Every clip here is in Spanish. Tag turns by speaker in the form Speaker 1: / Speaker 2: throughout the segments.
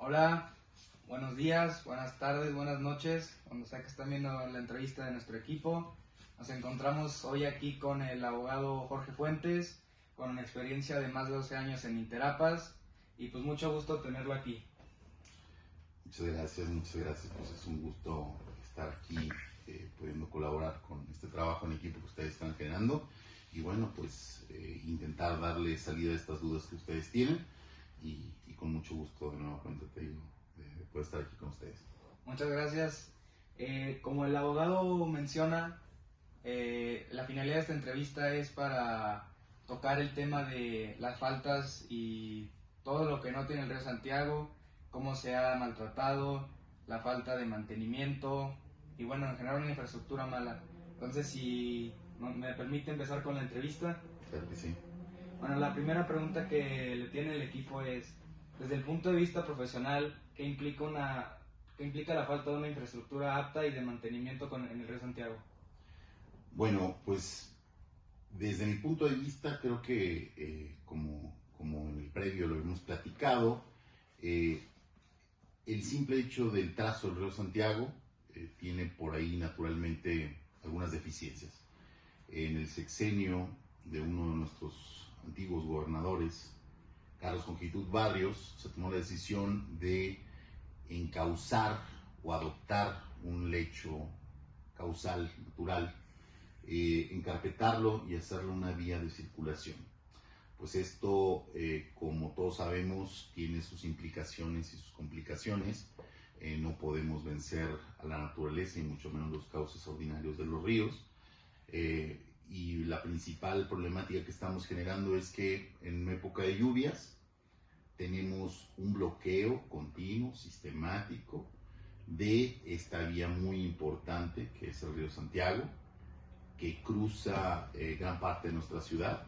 Speaker 1: Hola, buenos días, buenas tardes, buenas noches, cuando sea que están viendo la entrevista de nuestro equipo. Nos encontramos hoy aquí con el abogado Jorge Fuentes, con una experiencia de más de 12 años en Interapas, y pues mucho gusto tenerlo aquí.
Speaker 2: Muchas gracias, muchas gracias. Pues es un gusto estar aquí pudiendo colaborar con este trabajo en equipo que ustedes están generando y bueno, pues intentar darle salida a estas dudas que ustedes tienen y con mucho gusto de nuevo cuenta te digo de poder estar aquí con ustedes.
Speaker 1: Muchas gracias. Como el abogado menciona, la finalidad de esta entrevista es para tocar el tema de las faltas y todo lo que no tiene el Río Santiago, cómo se ha maltratado, la falta de mantenimiento y bueno, en general una infraestructura mala. Entonces, si me permite empezar con la entrevista.
Speaker 2: Claro que sí.
Speaker 1: Bueno, la primera pregunta que le tiene el equipo es, desde el punto de vista profesional, qué implica la falta de una infraestructura apta y de mantenimiento en el Río Santiago?
Speaker 2: Bueno, pues desde mi punto de vista creo que como en el previo lo hemos platicado, eh, el simple hecho del trazo del río Santiago tiene por ahí naturalmente algunas deficiencias. En el sexenio de uno de nuestros antiguos gobernadores, Carlos Conjitud Barrios, se tomó la decisión de encauzar o adoptar un lecho causal natural, encarpetarlo y hacerlo una vía de circulación. Pues esto, como todos sabemos, tiene sus implicaciones y sus complicaciones. No podemos vencer a la naturaleza y mucho menos los cauces ordinarios de los ríos. Y la principal problemática que estamos generando es que en época de lluvias tenemos un bloqueo continuo, sistemático, de esta vía muy importante que es el río Santiago, que cruza gran parte de nuestra ciudad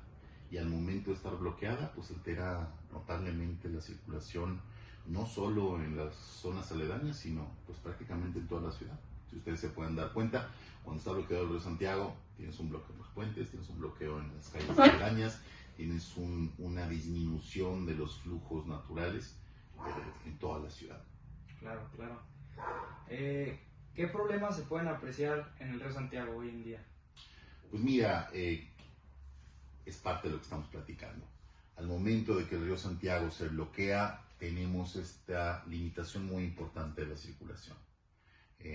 Speaker 2: y al momento de estar bloqueada pues altera notablemente la circulación no solo en las zonas aledañas sino pues prácticamente en toda la ciudad. Si ustedes se pueden dar cuenta, cuando está bloqueado el río Santiago tienes un bloqueo en los puentes, tienes un bloqueo en las calles aledañas, tienes una disminución de los flujos naturales en toda la ciudad.
Speaker 1: Claro, claro. ¿Qué problemas se pueden apreciar en el Río Santiago hoy en día?
Speaker 2: Pues mira, es parte de lo que estamos platicando. Al momento de que el río Santiago se bloquea, tenemos esta limitación muy importante de la circulación.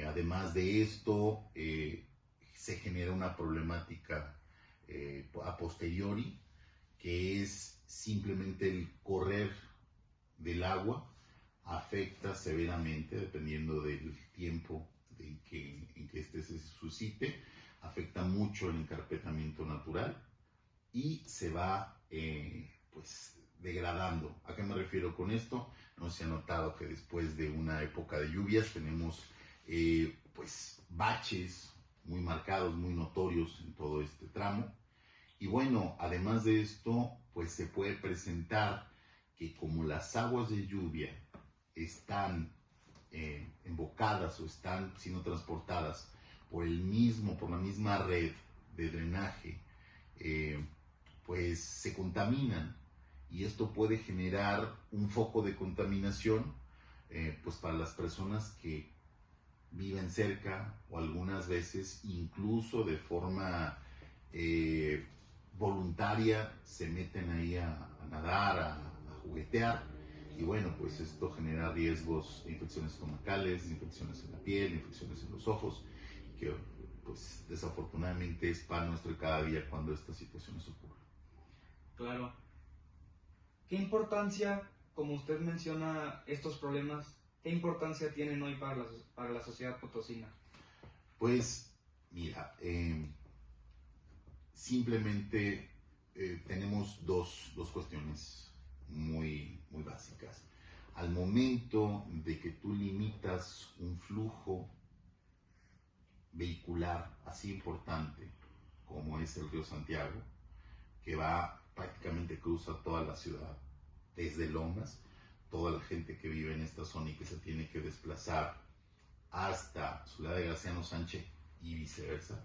Speaker 2: Además de esto, se genera una problemática a posteriori, que es simplemente el correr del agua afecta severamente, dependiendo del tiempo en que este se suscite, afecta mucho el encarpetamiento natural y se va pues degradando. ¿A qué me refiero con esto? No se ha notado que después de una época de lluvias tenemos pues baches muy marcados, muy notorios en todo este tramo. Y bueno, además de esto, pues se puede presentar que como las aguas de lluvia están embocadas o están siendo transportadas por la misma red de drenaje, pues se contaminan y esto puede generar un foco de contaminación pues para las personas que viven cerca o algunas veces incluso de forma voluntaria se meten ahí a nadar, a juguetear y bueno, pues esto genera riesgos de infecciones estomacales, de infecciones en la piel, de infecciones en los ojos, que pues desafortunadamente es pan nuestro de cada día cuando estas situaciones ocurren.
Speaker 1: Claro. ¿Qué importancia, como usted menciona estos problemas, qué importancia tienen hoy para la sociedad potosina?
Speaker 2: Pues mira, simplemente tenemos dos cuestiones muy básicas. Al momento de que tú limitas un flujo vehicular así importante como es el río Santiago, que va prácticamente cruza toda la ciudad, desde Lomas, toda la gente que vive en esta zona y que se tiene que desplazar hasta Ciudad de Graciano Sánchez y viceversa,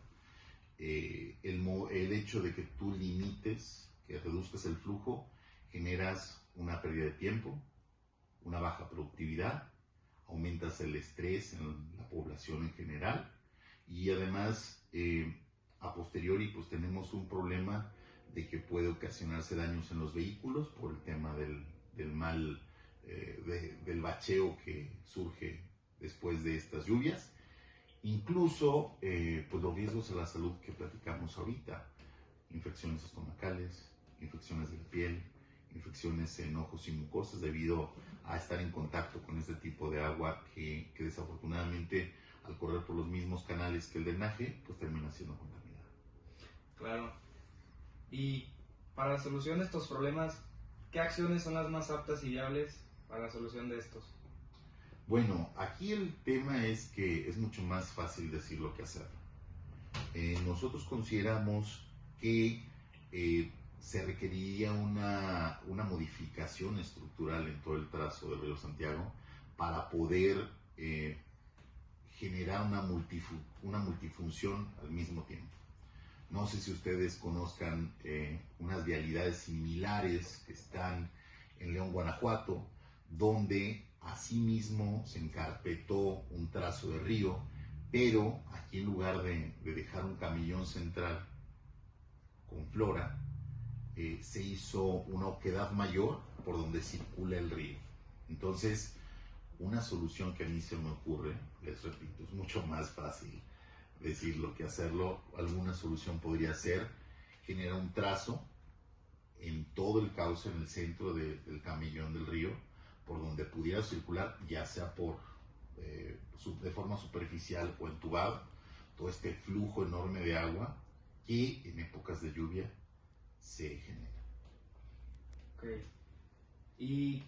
Speaker 2: el hecho de que tú limites, que reduzcas el flujo, generas una pérdida de tiempo, una baja productividad, aumentas el estrés en la población en general y además a posteriori pues tenemos un problema de que puede ocasionarse daños en los vehículos por el tema del mal, del bacheo que surge después de estas lluvias. Incluso pues los riesgos a la salud que platicamos ahorita, infecciones estomacales, infecciones de la piel, infecciones en ojos y mucosas debido a estar en contacto con este tipo de agua que desafortunadamente al correr por los mismos canales que el drenaje pues termina siendo contaminada.
Speaker 1: Claro. Y para la solución de estos problemas, ¿qué acciones son las más aptas y viables para la solución de estos?
Speaker 2: Bueno, aquí el tema es que es mucho más fácil decirlo que hacerlo. Nosotros consideramos que se requeriría una modificación estructural en todo el trazo del río Santiago para poder generar una multifunción al mismo tiempo. No sé si ustedes conozcan unas vialidades similares que están en León, Guanajuato, donde asimismo se encarpetó un trazo de río, pero aquí en lugar de dejar un camellón central con flora, se hizo una oquedad mayor por donde circula el río. Entonces, una solución que a mí se me ocurre, les repito, es mucho más fácil decirlo que hacerlo. Alguna solución podría ser generar un trazo en todo el cauce, en el centro del camellón del río, por donde pudiera circular, ya sea de forma superficial o entubado, todo este flujo enorme de agua que en épocas de lluvia se genera.
Speaker 1: Okay. ¿Y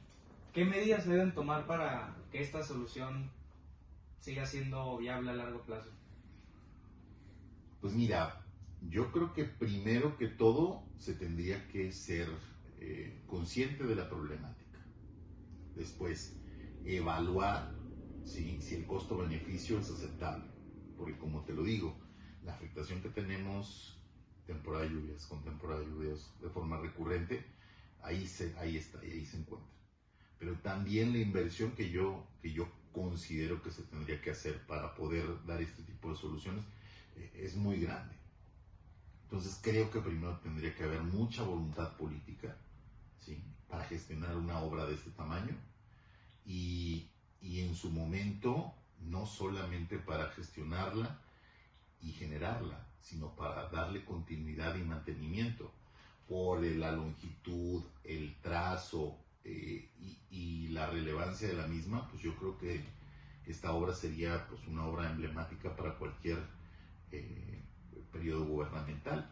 Speaker 1: qué medidas se deben tomar para que esta solución siga siendo viable a largo plazo?
Speaker 2: Pues mira, yo creo que primero que todo se tendría que ser consciente de la problemática. Después, evaluar si el costo-beneficio es aceptable. Porque como te lo digo, la afectación que tenemos temporada de lluvias con temporada de lluvias de forma recurrente, ahí está y ahí se encuentra. Pero también la inversión que yo considero que se tendría que hacer para poder dar este tipo de soluciones es muy grande. Entonces creo que primero tendría que haber mucha voluntad política, ¿sí?, para gestionar una obra de este tamaño y en su momento no solamente para gestionarla y generarla, sino para darle continuidad y mantenimiento por la longitud, el trazo y la relevancia de la misma. Pues yo creo que esta obra sería pues una obra emblemática para cualquier periodo gubernamental.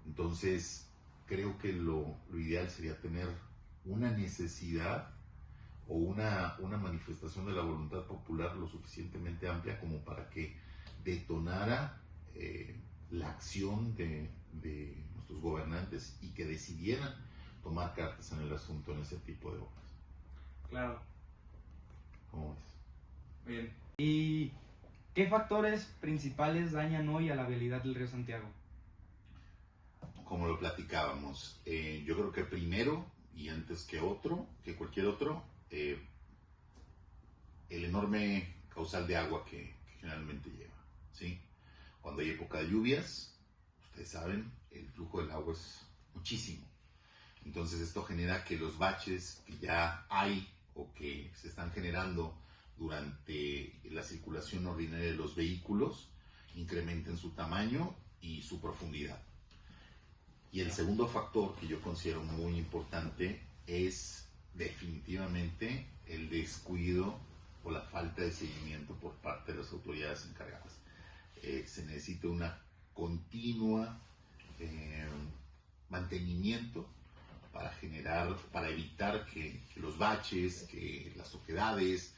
Speaker 2: Entonces creo que lo ideal sería tener una necesidad o una manifestación de la voluntad popular lo suficientemente amplia como para que detonara la acción de nuestros gobernantes y que decidieran tomar cartas en el asunto en ese tipo de obras.
Speaker 1: Claro.
Speaker 2: ¿Cómo ves?
Speaker 1: Bien. ¿Y qué factores principales dañan hoy a la vialidad del río Santiago?
Speaker 2: Como lo platicábamos, yo creo que primero y antes que cualquier otro, el enorme caudal de agua que generalmente lleva, ¿sí? Cuando hay época de lluvias, ustedes saben, el flujo del agua es muchísimo. Entonces esto genera que los baches que ya hay o que se están generando durante la circulación ordinaria de los vehículos incrementen su tamaño y su profundidad. Y el segundo factor que yo considero muy importante es definitivamente el descuido o la falta de seguimiento por parte de las autoridades encargadas. Se necesita una continua mantenimiento para evitar que los baches, que las oquedades,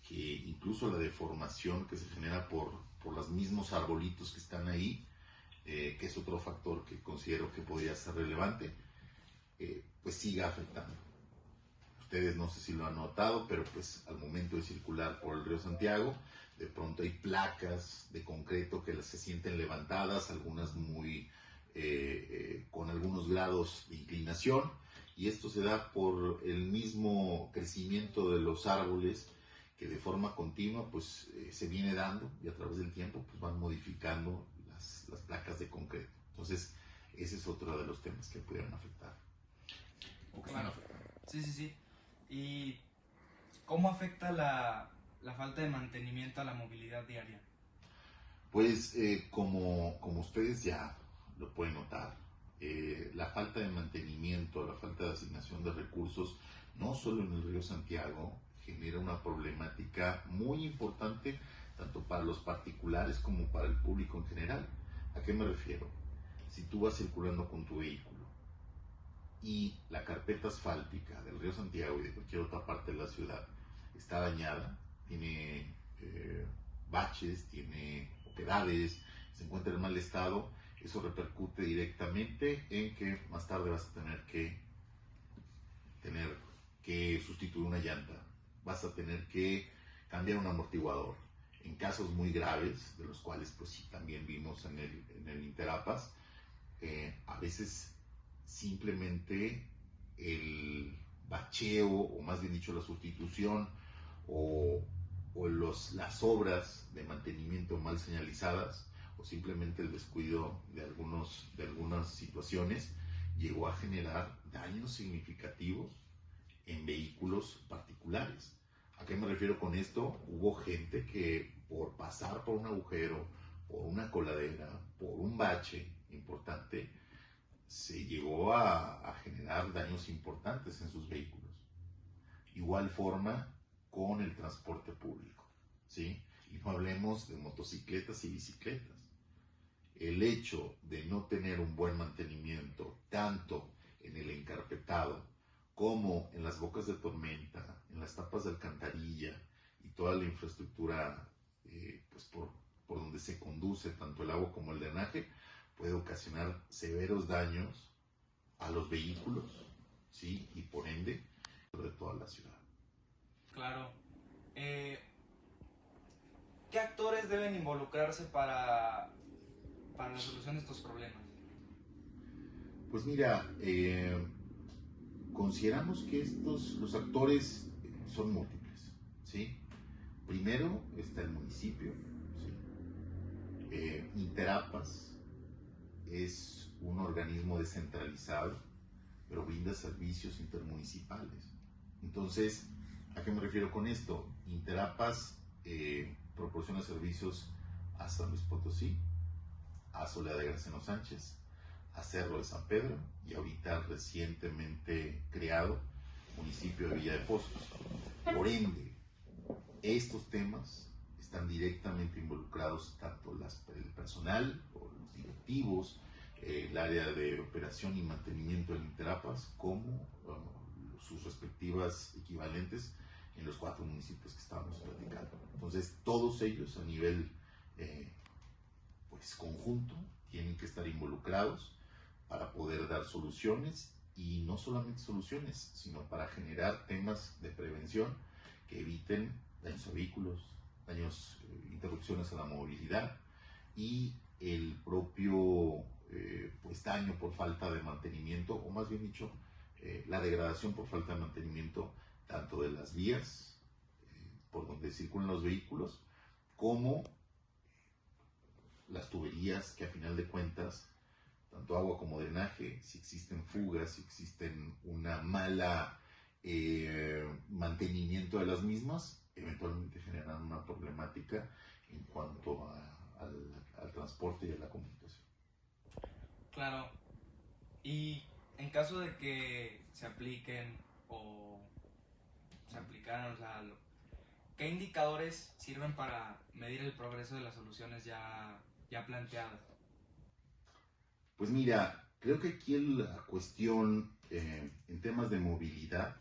Speaker 2: que incluso la deformación que se genera por los mismos arbolitos que están ahí, que es otro factor que considero que podría ser relevante, pues siga afectando. Ustedes no sé si lo han notado, pero pues al momento de circular por el río Santiago, de pronto hay placas de concreto que se sienten levantadas, algunas muy con algunos grados de inclinación, Y esto se da por el mismo crecimiento de los árboles que de forma continua pues se viene dando, y a través del tiempo pues van modificando las placas de concreto. Entonces ese es otro de los temas que pudieran afectar.
Speaker 1: Claro. Sí, sí, sí. ¿Y cómo afecta la falta de mantenimiento a la movilidad diaria?
Speaker 2: Pues como ustedes ya lo pueden notar, la falta de mantenimiento, la falta de asignación de recursos, no solo en el río Santiago, genera una problemática muy importante tanto para los particulares como para el público en general. ¿A qué me refiero? Si tú vas circulando con tu vehículo y la carpeta asfáltica del río Santiago y de cualquier otra parte de la ciudad está dañada, tiene baches, tiene oquedades, se encuentra en mal estado, eso repercute directamente en que más tarde vas a tener que sustituir una llanta, vas a tener que cambiar un amortiguador. En casos muy graves, de los cuales pues sí también vimos en el Interapas, a veces simplemente el bacheo, o más bien dicho la sustitución, o las obras de mantenimiento mal señalizadas, o simplemente el descuido de algunas situaciones, llegó a generar daños significativos en vehículos particulares. ¿A qué me refiero con esto? Hubo gente que por pasar por un agujero, por una coladera, por un bache importante, se llegó a generar daños importantes en sus vehículos. Igual forma con el transporte público, ¿sí? Y no hablemos de motocicletas y bicicletas. El hecho de no tener un buen mantenimiento, tanto en el encarpetado como en las bocas de tormenta, en las tapas de alcantarilla y toda la infraestructura pues por donde se conduce tanto el agua como el drenaje, puede ocasionar severos daños a los vehículos, ¿sí? Y por ende de toda la ciudad.
Speaker 1: Claro. ¿Qué actores deben involucrarse para la solución de estos problemas?
Speaker 2: Pues mira, consideramos que los actores son múltiples, ¿sí? Primero está el municipio, ¿sí? Interapas es un organismo descentralizado, pero brinda servicios intermunicipales. Entonces, ¿a qué me refiero con esto? Interapas proporciona servicios a San Luis Potosí, a Soledad de Graceno Sánchez, a Cerro de San Pedro y ahorita recientemente creado municipio de Villa de Pozos. Por ende, estos temas están directamente involucrados tanto el personal o los directivos, el área de operación y mantenimiento del Interapas, como sus respectivas equivalentes en los 4 municipios que estábamos platicando. Entonces, todos ellos a nivel pues conjunto tienen que estar involucrados para poder dar soluciones, y no solamente soluciones, sino para generar temas de prevención que eviten daños a vehículos, interrupciones a la movilidad y el propio pues daño por falta de mantenimiento, o más bien dicho, la degradación por falta de mantenimiento tanto de las vías por donde circulan los vehículos, como las tuberías, que a final de cuentas, tanto agua como drenaje, si existen fugas, si existen una mala mantenimiento de las mismas, eventualmente generan una problemática en cuanto al transporte y a la comunicación.
Speaker 1: Claro. Y en caso de que se apliquen o se aplicaran, o sea, ¿qué indicadores sirven para medir el progreso de las soluciones ya planteadas?
Speaker 2: Pues mira, creo que aquí la cuestión en temas de movilidad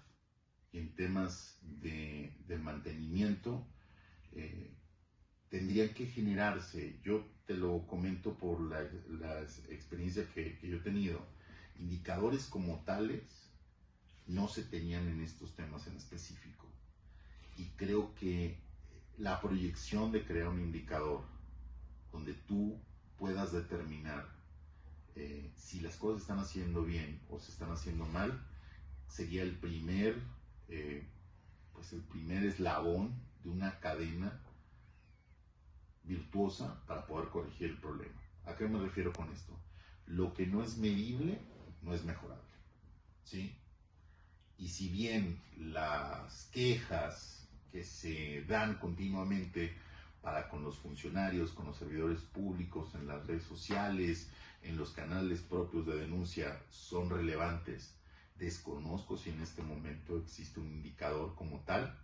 Speaker 2: y en temas de mantenimiento tendrían que generarse, yo te lo comento por la experiencia que yo he tenido, indicadores como tales no se tenían en estos temas en específico. Y creo que la proyección de crear un indicador donde tú puedas determinar si las cosas se están haciendo bien o se están haciendo mal, sería pues el primer eslabón de una cadena virtuosa para poder corregir el problema. ¿A qué me refiero con esto? Lo que no es medible no es mejorable, ¿sí? Y si bien las quejas que se dan continuamente para con los funcionarios, con los servidores públicos, en las redes sociales, en los canales propios de denuncia son relevantes, desconozco si en este momento existe un indicador como tal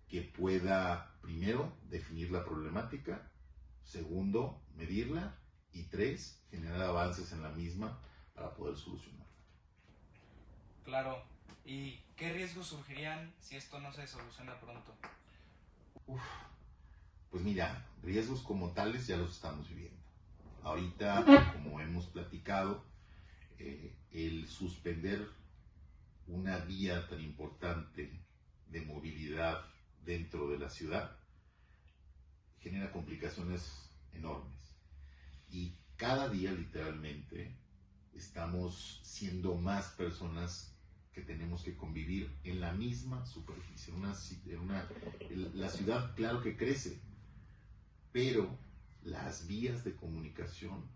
Speaker 2: que pueda, primero, definir la problemática, segundo, medirla, y tres, generar avances en la misma para poder solucionarla.
Speaker 1: Claro. ¿Y qué riesgos surgirían si esto no se soluciona pronto?
Speaker 2: Pues mira, riesgos como tales ya los estamos viviendo. Ahorita, como hemos platicado, el suspender una vía tan importante de movilidad dentro de la ciudad genera complicaciones enormes. Y cada día, literalmente, estamos siendo más personas que tenemos que convivir en la misma superficie. La ciudad, claro que crece, pero las vías de comunicación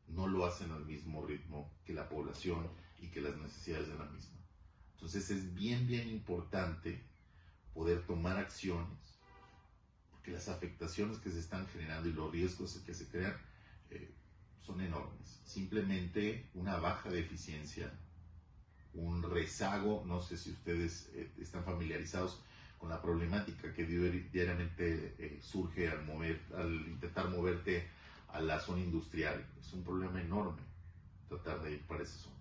Speaker 2: no lo hacen al mismo ritmo que la población y que las necesidades de la misma. Entonces es bien importante poder tomar acciones, porque las afectaciones que se están generando y los riesgos que se crean son enormes. Simplemente una baja de eficiencia, un rezago, no sé si ustedes están familiarizados con la problemática que diariamente surge al intentar moverte a la zona industrial. Es un problema enorme tratar de ir para esa zona.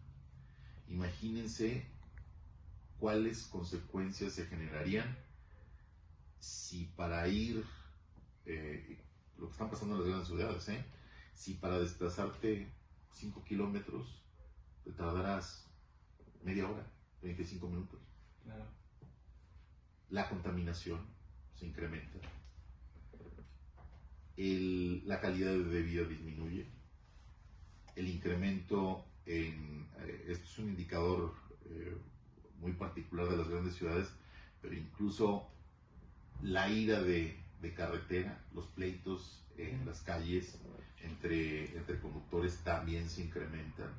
Speaker 2: Imagínense cuáles consecuencias se generarían si para ir, lo que están pasando en las grandes ciudades, si para desplazarte 5 kilómetros te tardarás media hora, 25 minutos.
Speaker 1: Claro.
Speaker 2: La contaminación se incrementa, la calidad de vida disminuye, el incremento esto es un indicador muy particular de las grandes ciudades, pero incluso la ida de carretera, los pleitos en las calles entre conductores también se incrementan.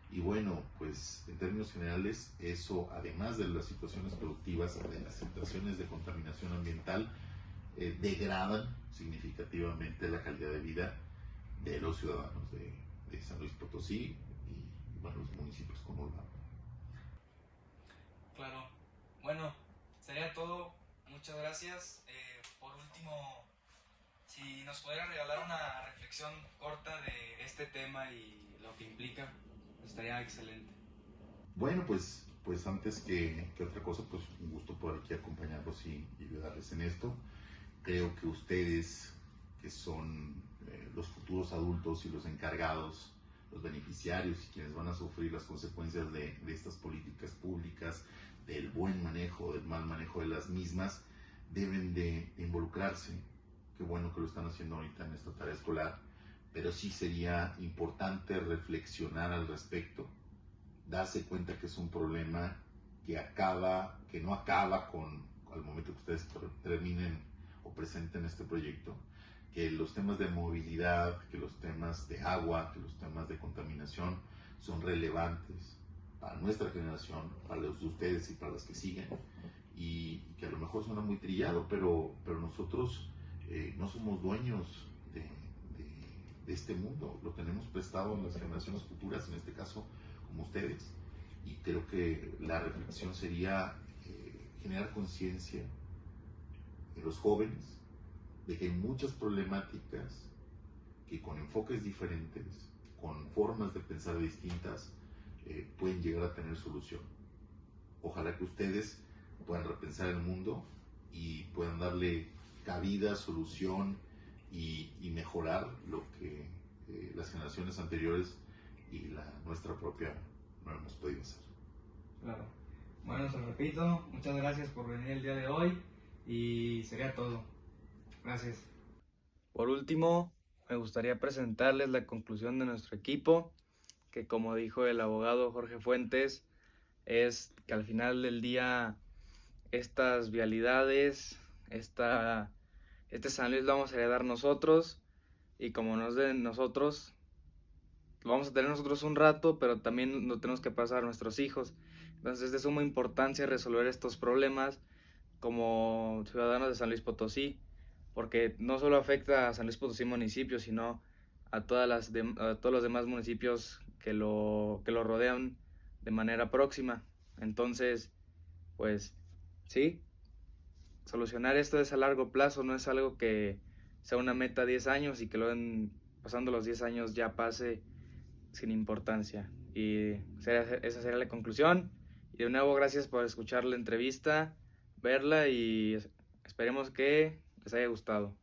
Speaker 2: Y bueno, pues en términos generales, eso, además de las situaciones productivas, de las situaciones de contaminación ambiental, degradan significativamente la calidad de vida de los ciudadanos de San Luis Potosí y bueno, los municipios conurbados.
Speaker 1: Claro. Bueno, sería todo. Muchas gracias. Por último, si nos pudiera regalar una reflexión corta de este tema y lo que implica, estaría excelente.
Speaker 2: Bueno, pues antes que otra cosa, pues un gusto poder aquí acompañarlos y ayudarles en esto. Creo que ustedes, que son los futuros adultos y los encargados, los beneficiarios y quienes van a sufrir las consecuencias de estas políticas públicas, del buen manejo, del mal manejo de las mismas, deben de involucrarse. Qué bueno que lo están haciendo ahorita en esta tarea escolar, pero sí sería importante reflexionar al respecto, darse cuenta que es un problema que no acaba al momento que ustedes terminen o presenten este proyecto, que los temas de movilidad, que los temas de agua, que los temas de contaminación son relevantes para nuestra generación, para los de ustedes y para las que siguen, y que a lo mejor suena muy trillado, pero nosotros no somos dueños de este mundo, lo tenemos prestado en las generaciones futuras, en este caso como ustedes, y creo que la reflexión sería generar conciencia en los jóvenes de que hay muchas problemáticas que con enfoques diferentes, con formas de pensar distintas, pueden llegar a tener solución. Ojalá que ustedes puedan repensar el mundo y puedan darle cabida, solución y mejorar lo que las generaciones anteriores y nuestra propia no hemos podido hacer.
Speaker 1: Claro. Bueno, se repito, muchas gracias por venir el día de hoy y sería todo. Gracias. Por último, me gustaría presentarles la conclusión de nuestro equipo, que como dijo el abogado Jorge Fuentes, es que al final del día estas vialidades, este San Luis lo vamos a heredar nosotros, y como nos den nosotros, lo vamos a tener nosotros un rato, pero también lo tenemos que pasar a nuestros hijos. Entonces es de suma importancia resolver estos problemas como ciudadanos de San Luis Potosí, porque no solo afecta a San Luis Potosí municipio, sino a a todos los demás municipios que lo rodean de manera próxima. Entonces, pues sí, solucionar esto es a largo plazo, no es algo que sea una meta a 10 años y que luego pasando los 10 años ya pase sin importancia. Y esa sería la conclusión. Y de nuevo, gracias por escuchar la entrevista, verla, y esperemos que les haya gustado.